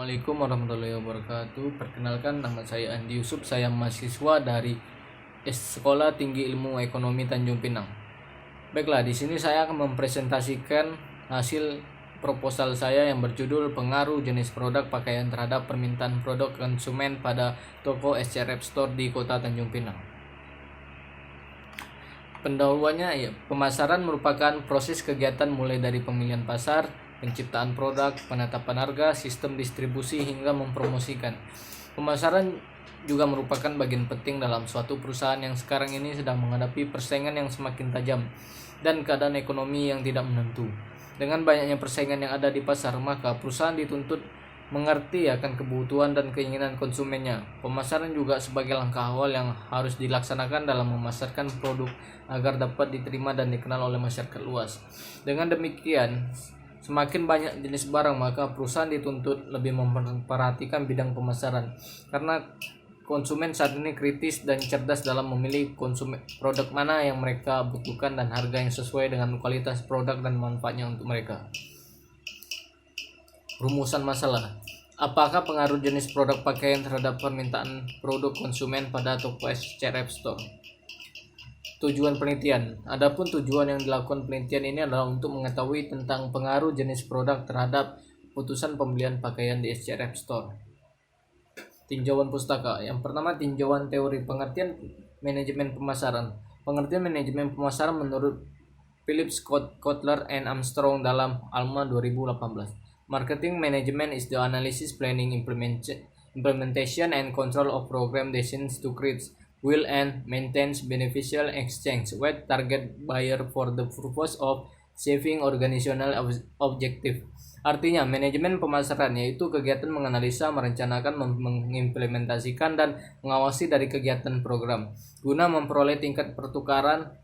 Assalamualaikum warahmatullahi wabarakatuh. Perkenalkan, nama saya Andi Yusuf. Saya mahasiswa dari Sekolah Tinggi Ilmu Ekonomi Tanjung Pinang. Baiklah, di sini saya akan mempresentasikan hasil proposal saya yang berjudul Pengaruh Jenis Produk Pakaian Terhadap Permintaan Produk Konsumen pada Toko SCRF Store di Kota Tanjung Pinang. Pendahuluannya, pemasaran merupakan proses kegiatan mulai dari pemilihan pasar, penciptaan produk, penetapan harga, sistem distribusi, hingga mempromosikan. Pemasaran juga merupakan bagian penting dalam suatu perusahaan yang sekarang ini sedang menghadapi persaingan yang semakin tajam dan keadaan ekonomi yang tidak menentu. Dengan banyaknya persaingan yang ada di pasar, maka perusahaan dituntut mengerti akan kebutuhan dan keinginan konsumennya. Pemasaran juga sebagai langkah awal yang harus dilaksanakan dalam memasarkan produk agar dapat diterima dan dikenal oleh masyarakat luas. Dengan demikian, semakin banyak jenis barang, maka perusahaan dituntut lebih memperhatikan bidang pemasaran, karena konsumen saat ini kritis dan cerdas dalam memilih produk mana yang mereka butuhkan dan harga yang sesuai dengan kualitas produk dan manfaatnya untuk mereka. Rumusan masalah. Apakah pengaruh jenis produk pakaian terhadap permintaan produk konsumen pada toko SCRF Store? Tujuan penelitian. Adapun tujuan yang dilakukan penelitian ini adalah untuk mengetahui tentang pengaruh jenis produk terhadap putusan pembelian pakaian di SCRF Store. Tinjauan pustaka. Yang pertama, tinjauan teori pengertian manajemen pemasaran. Pengertian manajemen pemasaran menurut Phillips, Kotler, and Armstrong dalam ALMA 2018. Marketing management is the analysis, planning, implementation, and control of program designed to create, will, and maintain beneficial exchange with target buyer for the purpose of achieving organizational objective. Artinya, manajemen pemasaran yaitu kegiatan menganalisa, merencanakan, mengimplementasikan, dan mengawasi dari kegiatan program guna memperoleh tingkat pertukaran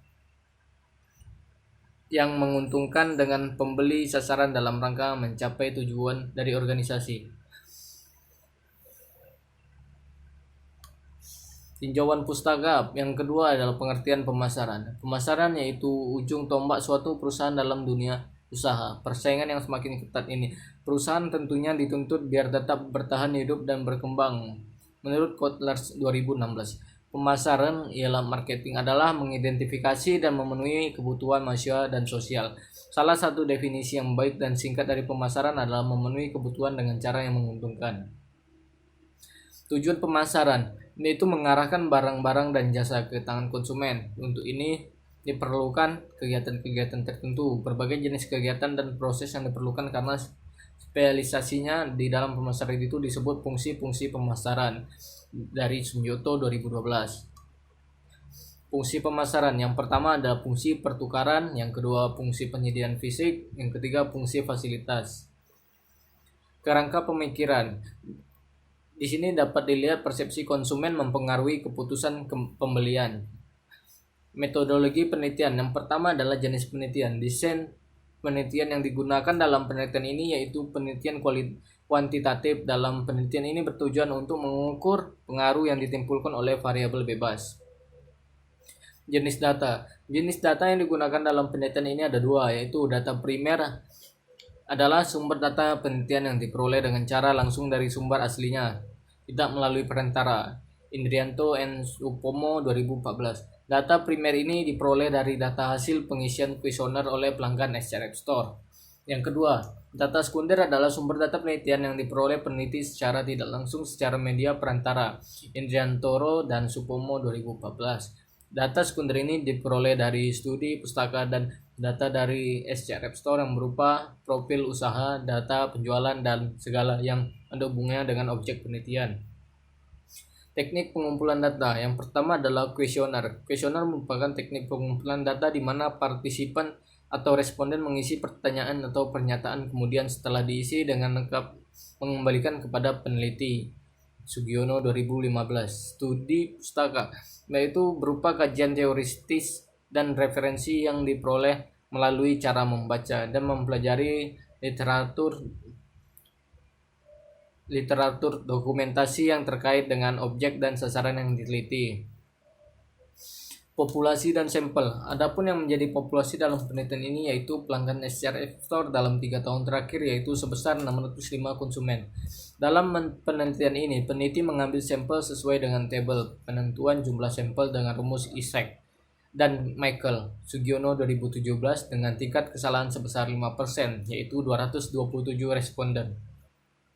yang menguntungkan dengan pembeli sasaran dalam rangka mencapai tujuan dari organisasi. Tinjauan pustaka. Yang kedua adalah pengertian pemasaran. Pemasaran yaitu ujung tombak suatu perusahaan dalam dunia usaha. Persaingan yang semakin ketat ini, perusahaan tentunya dituntut biar tetap bertahan hidup dan berkembang. Menurut Kotler 2016, pemasaran ialah marketing adalah mengidentifikasi dan memenuhi kebutuhan manusia dan sosial. Salah satu definisi yang baik dan singkat dari pemasaran adalah memenuhi kebutuhan dengan cara yang menguntungkan. Tujuan pemasaran yaitu mengarahkan barang-barang dan jasa ke tangan konsumen. Untuk ini diperlukan kegiatan-kegiatan tertentu. Berbagai jenis kegiatan dan proses yang diperlukan karena spesialisasinya di dalam pemasaran itu disebut fungsi-fungsi pemasaran dari Sunyoto 2012. Fungsi pemasaran yang pertama adalah fungsi pertukaran, yang kedua fungsi penyediaan fisik, yang ketiga fungsi fasilitas. Kerangka pemikiran. Di sini dapat dilihat persepsi konsumen mempengaruhi keputusan pembelian. Metodologi penelitian. Yang pertama adalah jenis penelitian. Desain penelitian yang digunakan dalam penelitian ini yaitu penelitian kuantitatif. Dalam penelitian ini bertujuan untuk mengukur pengaruh yang ditimbulkan oleh variabel bebas. Jenis data. Jenis data yang digunakan dalam penelitian ini ada dua, yaitu data primer adalah sumber data penelitian yang diperoleh dengan cara langsung dari sumber aslinya, tidak melalui perantara. Indrianto and Supomo 2014. Data primer ini diperoleh dari data hasil pengisian kuesioner oleh pelanggan SCRF Store. Yang kedua, data sekunder adalah sumber data penelitian yang diperoleh peneliti secara tidak langsung secara media perantara. Indriantoro dan Supomo 2014. Data sekunder ini diperoleh dari studi pustaka dan data dari SCRF Store yang berupa profil usaha, data penjualan, dan segala yang ada hubungannya dengan objek penelitian. Teknik pengumpulan data. Yang pertama adalah kuesioner. Kuesioner merupakan teknik pengumpulan data di mana partisipan atau responden mengisi pertanyaan atau pernyataan, kemudian setelah diisi dengan lengkap mengembalikan kepada peneliti. Sugiono 2015. Studi pustaka yaitu berupa kajian teoritis dan referensi yang diperoleh melalui cara membaca dan mempelajari literatur dokumentasi yang terkait dengan objek dan sasaran yang diteliti. Populasi dan sampel. Adapun yang menjadi populasi dalam penelitian ini yaitu pelanggan SCR App Store dalam 3 tahun terakhir yaitu sebesar 605 konsumen. Dalam penelitian ini, peneliti mengambil sampel sesuai dengan tabel penentuan jumlah sampel dengan rumus Isaac dan Michael Sugiono 2017 dengan tingkat kesalahan sebesar 5%, yaitu 227 responden.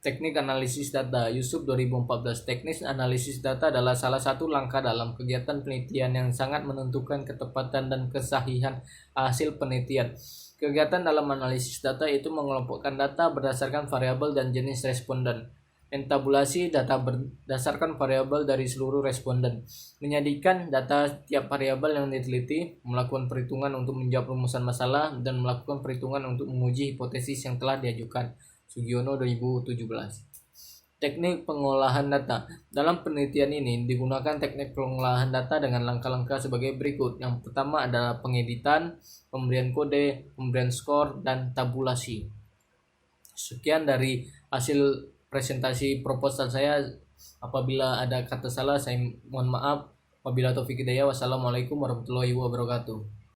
Teknik analisis data Yusuf 2014. Teknik analisis data adalah salah satu langkah dalam kegiatan penelitian yang sangat menentukan ketepatan dan kesahihan hasil penelitian. Kegiatan dalam analisis data itu mengelompokkan data berdasarkan variabel dan jenis responden. Entabulasi data berdasarkan variabel dari seluruh responden. Menyajikan data tiap variabel yang diteliti, melakukan perhitungan untuk menjawab rumusan masalah, dan melakukan perhitungan untuk menguji hipotesis yang telah diajukan. Sugiono 2017. Teknik pengolahan data. Dalam penelitian ini digunakan teknik pengolahan data dengan langkah-langkah sebagai berikut. Yang pertama adalah pengeditan, pemberian kode, pemberian skor, dan tabulasi. Sekian dari hasil presentasi proposal saya. Apabila ada kata salah saya mohon maaf. Wabillahi taufiq hidayah. Wassalamualaikum warahmatullahi wabarakatuh.